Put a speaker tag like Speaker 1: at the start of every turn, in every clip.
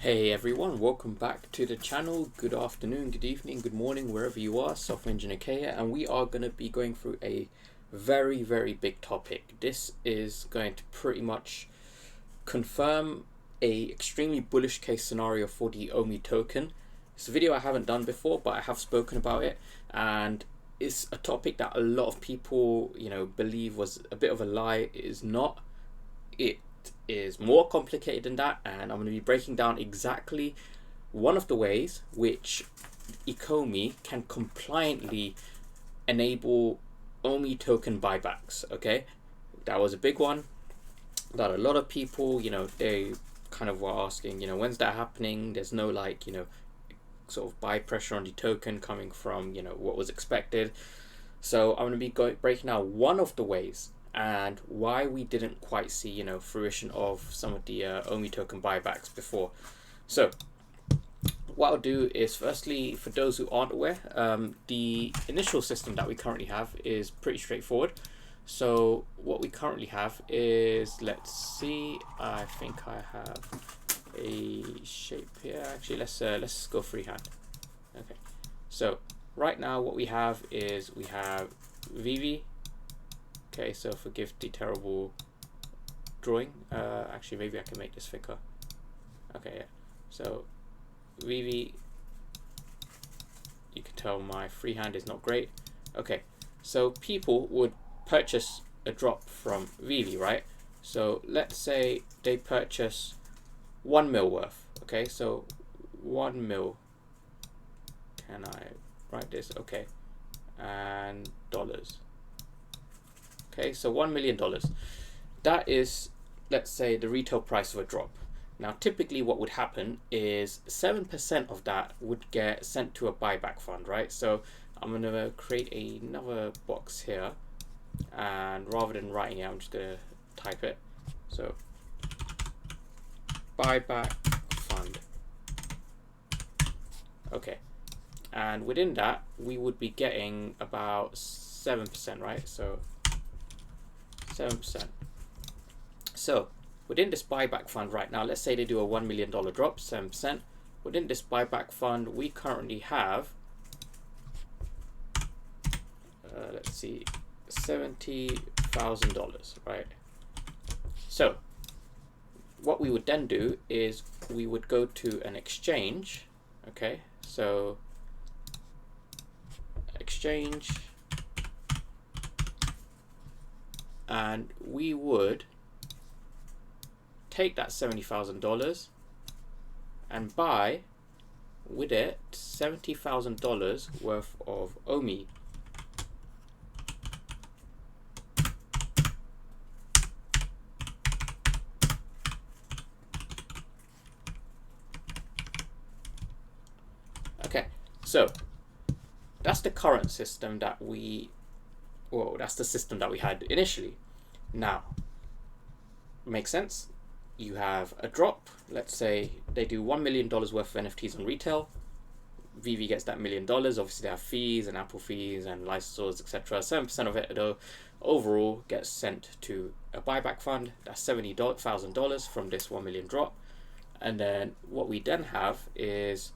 Speaker 1: Hey everyone, welcome back to the channel. Good afternoon, good evening, good morning, wherever you are. Software Engineer K here, and we are going to be going through a very big topic. This is going to pretty much confirm a extremely bullish case scenario for the OMI token. It's a video I haven't done before, but I have spoken about it, and it's a topic that a lot of people, believe was a bit of a lie. It is not. It is more complicated than that, and I'm going to be breaking down exactly one of the ways which ECOMI can compliantly enable OMI token buybacks. Okay, that was a big one that a lot of people, they kind of were asking, when's that happening? There's no sort of buy pressure on the token coming from what was expected. So I'm going to be breaking down one of the ways and why we didn't quite see fruition of some of the OMI token buybacks before. So what I'll do is, firstly, for those who aren't aware, the initial system that we currently have is pretty straightforward. So what we currently have is, let's see, I think I have a shape here. Actually, let's go freehand. Okay, so right now what we have is we have VeVe. Okay, so forgive the terrible drawing. Actually, maybe I can make this thicker. Okay, yeah. So VeVe, you can tell my freehand is not great. Okay, so people would purchase a drop from VeVe, right? So let's say they purchase 1 mil worth. Okay, so 1 mil. Can I write this? Okay, and dollars. Okay, so $1 million. That is, let's say, the retail price of a drop. Now, typically what would happen is 7% of that would get sent to a buyback fund, right? So I'm going to create another box here, and rather than writing it, I'm just going to type it. So buyback fund. Okay, and within that, we would be getting about 7%, right? So 7%. So within this buyback fund right now, let's say they do a $1 million drop, 7%. Within this buyback fund, we currently have, let's see, $70,000, right? So what we would then do is we would go to an exchange. Okay, so exchange, and we would take that $70,000 and buy with it $70,000 worth of OMI. Okay, so that's the current system that that's the system that we had initially. Now, makes sense. You have a drop. Let's say they do $1 million worth of NFTs on retail. VeVe gets that $1 million. Obviously, they have fees and Apple fees and licensors, etc. 7% of it, though, overall gets sent to a buyback fund. That's $70,000 from this 1 million drop. And then what we then have is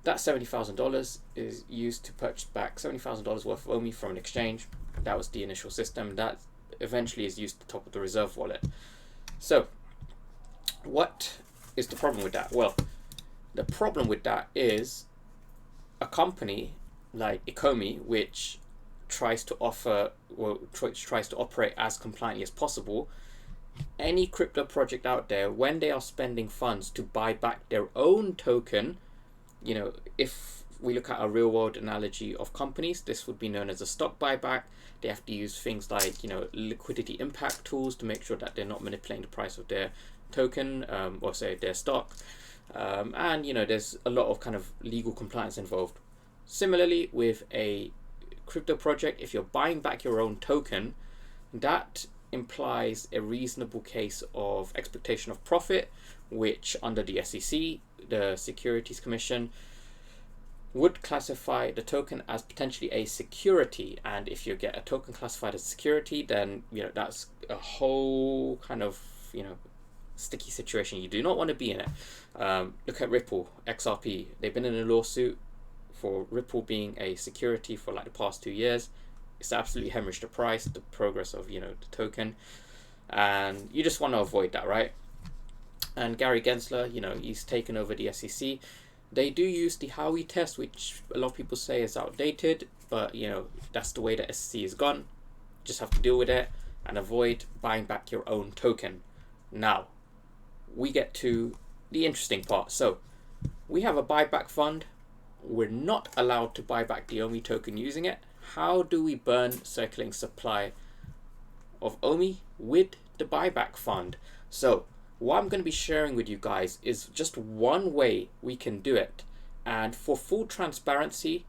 Speaker 1: that $70,000 is used to purchase back $70,000 worth of OMI from an exchange. That was the initial system. That eventually is used to top of the reserve wallet. So what is the problem with that? Well, the problem with that is a company like ECOMI, which tries to offer, or tries to operate as compliantly as possible. Any crypto project out there, when they are spending funds to buy back their own token, if we look at a real world analogy of companies, this would be known as a stock buyback. They have to use things like, liquidity impact tools to make sure that they're not manipulating the price of their token, or say their stock. And, there's a lot of kind of legal compliance involved. Similarly, with a crypto project, if you're buying back your own token, that implies a reasonable case of expectation of profit, which under the SEC, the Securities Commission, would classify the token as potentially a security. And if you get a token classified as security, then that's a whole kind of sticky situation. You do not want to be in it. Look at Ripple, XRP. They've been in a lawsuit for Ripple being a security for like the past 2 years. It's absolutely hemorrhaged the price, the progress of, you know, the token, and you just want to avoid that, right? And Gary Gensler, you know, he's taken over the SEC. They do use the Howey test, which a lot of people say is outdated, but you know, that's the way the SEC is gone. Just have to deal with it and avoid buying back your own token. Now, we get to the interesting part. So, we have a buyback fund. We're not allowed to buy back the OMI token using it. How do we burn circulating supply of OMI with the buyback fund? So, what I'm going to be sharing with you guys is just one way we can do it. And for full transparency,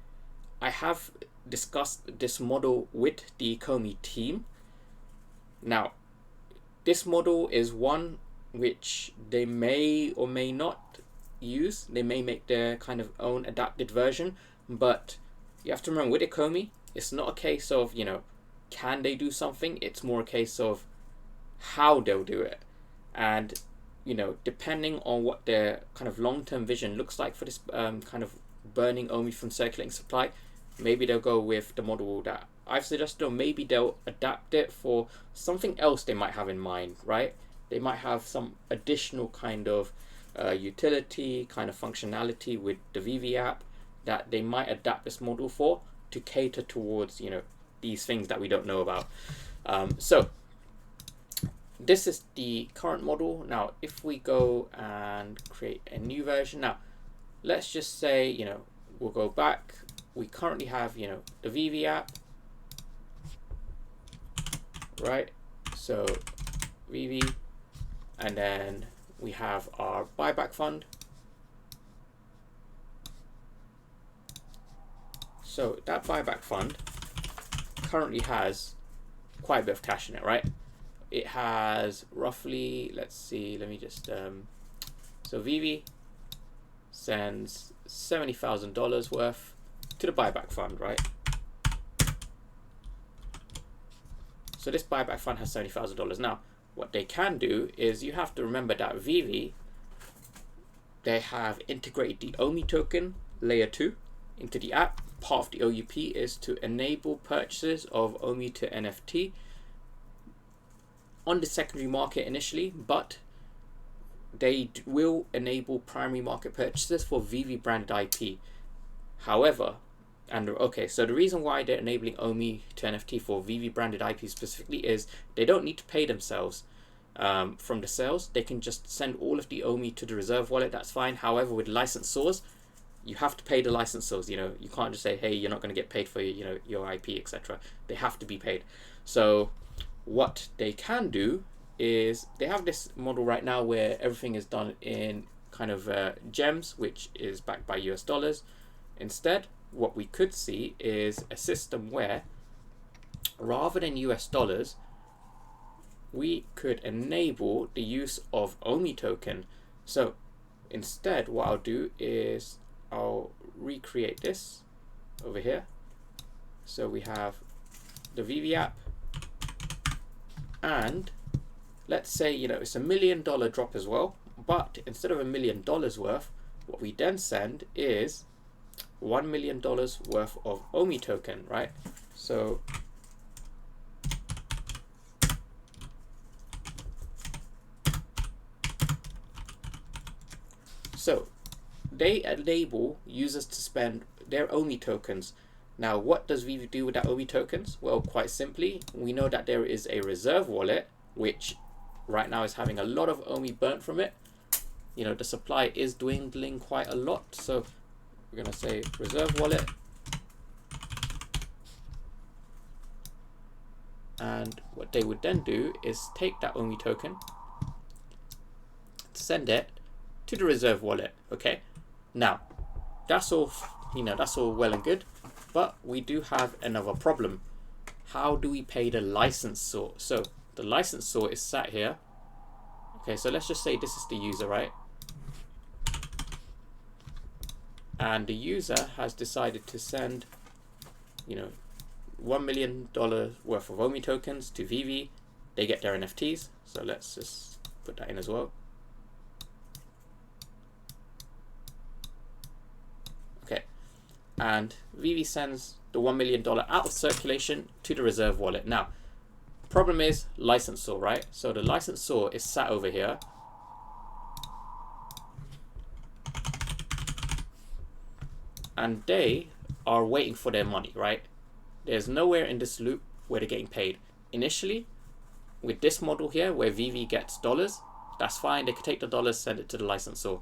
Speaker 1: I have discussed this model with the ECOMI team. Now, this model is one which they may or may not use. They may make their kind of own adapted version, but you have to remember with ECOMI, it's not a case of, you know, can they do something? It's more a case of how they'll do it. And, you know, depending on what their kind of long-term vision looks like for this kind of burning OMI from circulating supply, maybe they'll go with the model that I've suggested, or maybe they'll adapt it for something else they might have in mind, right? They might have some additional kind of utility, kind of functionality with the VeVe app that they might adapt this model for to cater towards, you know, these things that we don't know about. So this is the current model. Now, if we go and create a new version, now let's just say, you know, we'll go back. We currently have, you know, the VeVe app, right? So VeVe, and then we have our buyback fund. So that buyback fund currently has quite a bit of cash in it, right? It has roughly, let's see, let me just, so VeVe sends $70,000 worth to the buyback fund, right? So this buyback fund has $70,000. Now, what they can do is, you have to remember that VeVe, they have integrated the OMI token layer 2 into the app. Part of the OUP is to enable purchases of OMI to NFT on the secondary market initially, but they will enable primary market purchases for VeVe branded IP. However, and okay, so the reason why they're enabling OMI to NFT for VeVe branded IP specifically is they don't need to pay themselves from the sales. They can just send all of the OMI to the reserve wallet. That's fine. However, with licensors, you have to pay the licensors. You know, you can't just say, hey, you're not going to get paid for your IP, etc. They have to be paid. So what they can do is, they have this model right now where everything is done in kind of gems, which is backed by US dollars. Instead, what we could see is a system where, rather than US dollars, we could enable the use of OMI token. So instead, what I'll do is I'll recreate this over here. So we have the VeVe app, and let's say, you know, it's $1 million drop as well, but instead of $1 million worth, what we then send is $1 million worth of OMI token, right? So they enable users to spend their OMI tokens. Now, what does VeVe do with that OMI tokens? Well, quite simply, we know that there is a reserve wallet, which right now is having a lot of OMI burnt from it. You know, the supply is dwindling quite a lot. So we're going to say reserve wallet. And what they would then do is take that OMI token, send it to the reserve wallet. Okay. Now, that's all, you know, that's all well and good, but we do have another problem. How do we pay the licensor? So the licensor is sat here. Okay, so let's just say this is the user, right? And the user has decided to send, you know, $1 million worth of OMI tokens to VeVe. They get their NFTs. So let's just put that in as well. and VeVe sends the $1 million out of circulation to the reserve wallet. Now, problem is licensor, right? So the licensor is sat over here. And they are waiting for their money, right? There's nowhere in this loop where they're getting paid. Initially, with this model here, where VeVe gets dollars, that's fine. They could take the dollars, send it to the licensor.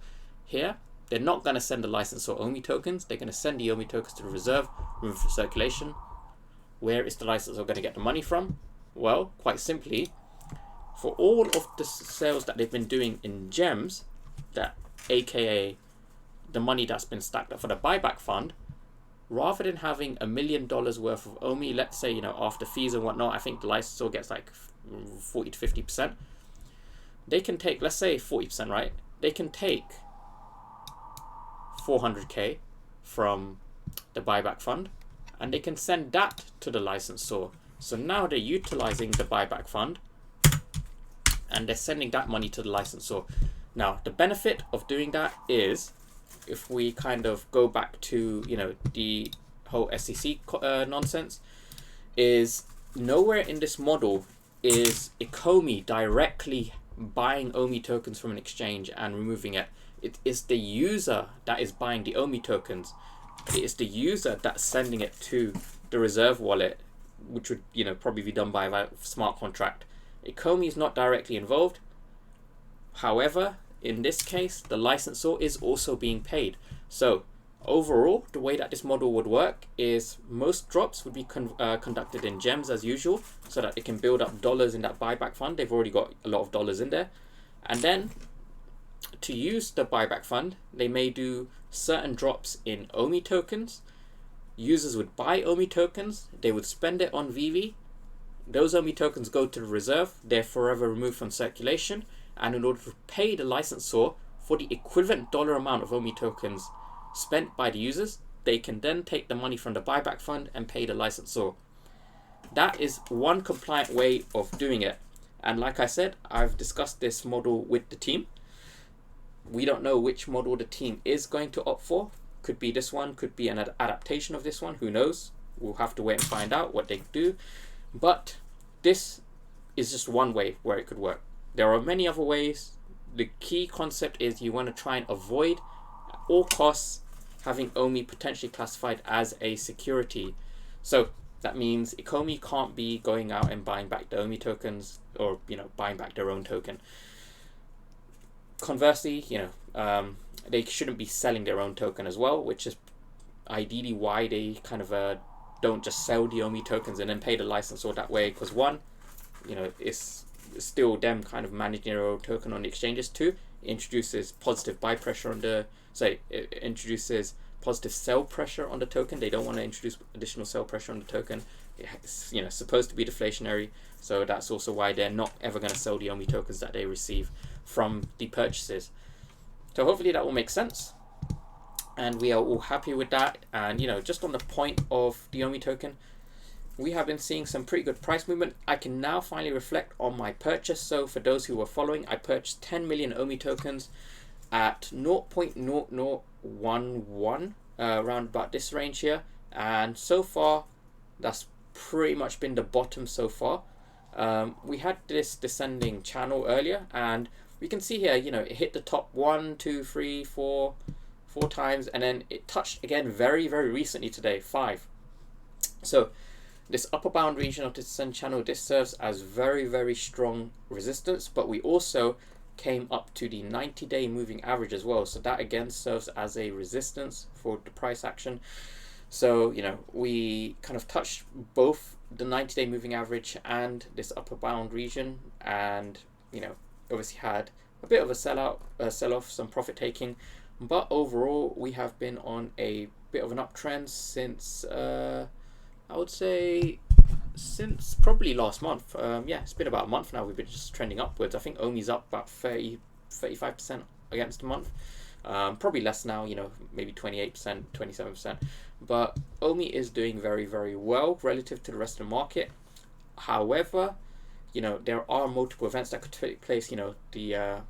Speaker 1: Here, they're not going to send the licensor OMI tokens. They're going to send the OMI tokens to the reserve, room for circulation. Where is the licensor going to get the money from? Well, quite simply, for all of the sales that they've been doing in gems, that aka the money that's been stacked up for the buyback fund, rather than having $1 million worth of OMI, let's say, you know, after fees and whatnot, I think the licensor gets like 40 to 50%. They can take, let's say 40%, right? They can take 400k from the buyback fund and they can send that to the licensor. So now they're utilizing the buyback fund and they're sending that money to the licensor. Now, the benefit of doing that is, if we kind of go back to, you know, the whole SEC nonsense, is nowhere in this model is ECOMI directly buying OMI tokens from an exchange and removing it. It is the user that is buying the OMI tokens. It is the user that's sending it to the reserve wallet, which would, you know, probably be done by a smart contract. ECOMI is not directly involved. However, in this case, the licensor is also being paid. So overall, the way that this model would work is most drops would be conducted in gems as usual, so that it can build up dollars in that buyback fund. They've already got a lot of dollars in there. And then to use the buyback fund, they may do certain drops in OMI tokens. Users would buy OMI tokens. They would spend it on VeVe. Those OMI tokens go to the reserve. They're forever removed from circulation. And in order to pay the licensor for the equivalent dollar amount of OMI tokens spent by the users, they can then take the money from the buyback fund and pay the licensor. That is one compliant way of doing it. And like I said, I've discussed this model with the team. We don't know which model the team is going to opt for. Could be this one, could be an adaptation of this one, who knows? We'll have to wait and find out what they do. But this is just one way where it could work. There are many other ways. The key concept is you want to try and avoid at all costs having OMI potentially classified as a security. So that means ECOMI can't be going out and buying back the OMI tokens, or, you know, buying back their own token. Conversely, you know, they shouldn't be selling their own token as well, which is ideally why they kind of don't just sell the OMI tokens and then pay the licensor that way. Because one, you know, it's still them kind of managing their own token on the exchanges. Two, it introduces positive buy pressure on the, it introduces positive sell pressure on the token. They don't want to introduce additional sell pressure on the token. It's, you know, supposed to be deflationary, so that's also why they're not ever going to sell the OMI tokens that they receive from the purchases. So hopefully that will make sense, and we are all happy with that. And, you know, just on the point of the OMI token, we have been seeing some pretty good price movement. I can now finally reflect on my purchase. So for those who were following, I purchased 10 million OMI tokens at 0.0011, around about this range here. And so far, that's pretty much been the bottom so far. We had this descending channel earlier, and we can see here, you know, it hit the top 1, 2, 3, 4 times, and then it touched again very, very recently today, 5. So this upper bound region of the descent channel, this serves as very, very strong resistance, but we also came up to the 90-day moving average as well. So that again serves as a resistance for the price action. So, you know, we kind of touched both the 90-day moving average and this upper bound region, and, you know, obviously had a bit of a sell-off, some profit taking, but overall we have been on a bit of an uptrend since I would say since probably last month. Yeah, it's been about a month now. We've been just trending upwards. I think OMI's up about 35% against the month. Probably less now, you know, maybe 28%, 27%. But OMI is doing very, very well relative to the rest of the market. However, you know, there are multiple events that could take place. You know, the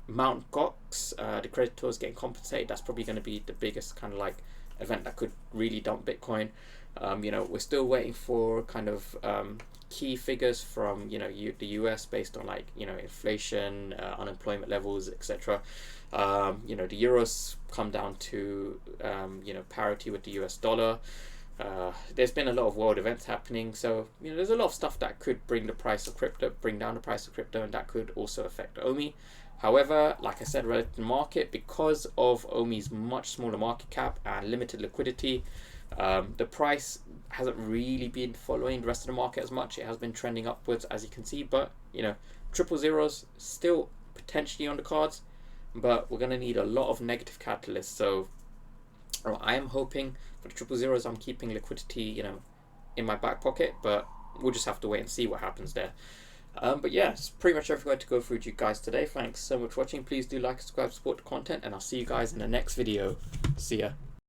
Speaker 1: Mount Gox, the creditors getting compensated. That's probably going to be the biggest kind of like event that could really dump Bitcoin. You know, we're still waiting for kind of key figures from, you know, the US based on, like, you know, inflation, unemployment levels, etc. You know, the euros come down to you know, parity with the US dollar. There's been a lot of world events happening, so, you know, there's a lot of stuff that could bring down the price of crypto, and that could also affect OMI. However, like I said, relative to the market, because of OMI's much smaller market cap and limited liquidity, the price hasn't really been following the rest of the market as much. It has been trending upwards, as you can see, but, you know, triple zeros still potentially on the cards, but we're going to need a lot of negative catalysts. So I am hoping for the triple zeros. I'm keeping liquidity, you know, in my back pocket, but we'll just have to wait and see what happens there. But yeah, it's pretty much everything to go through to you guys today. Thanks so much for watching. Please do like, subscribe, support the content, and I'll see you guys in the next video. See ya.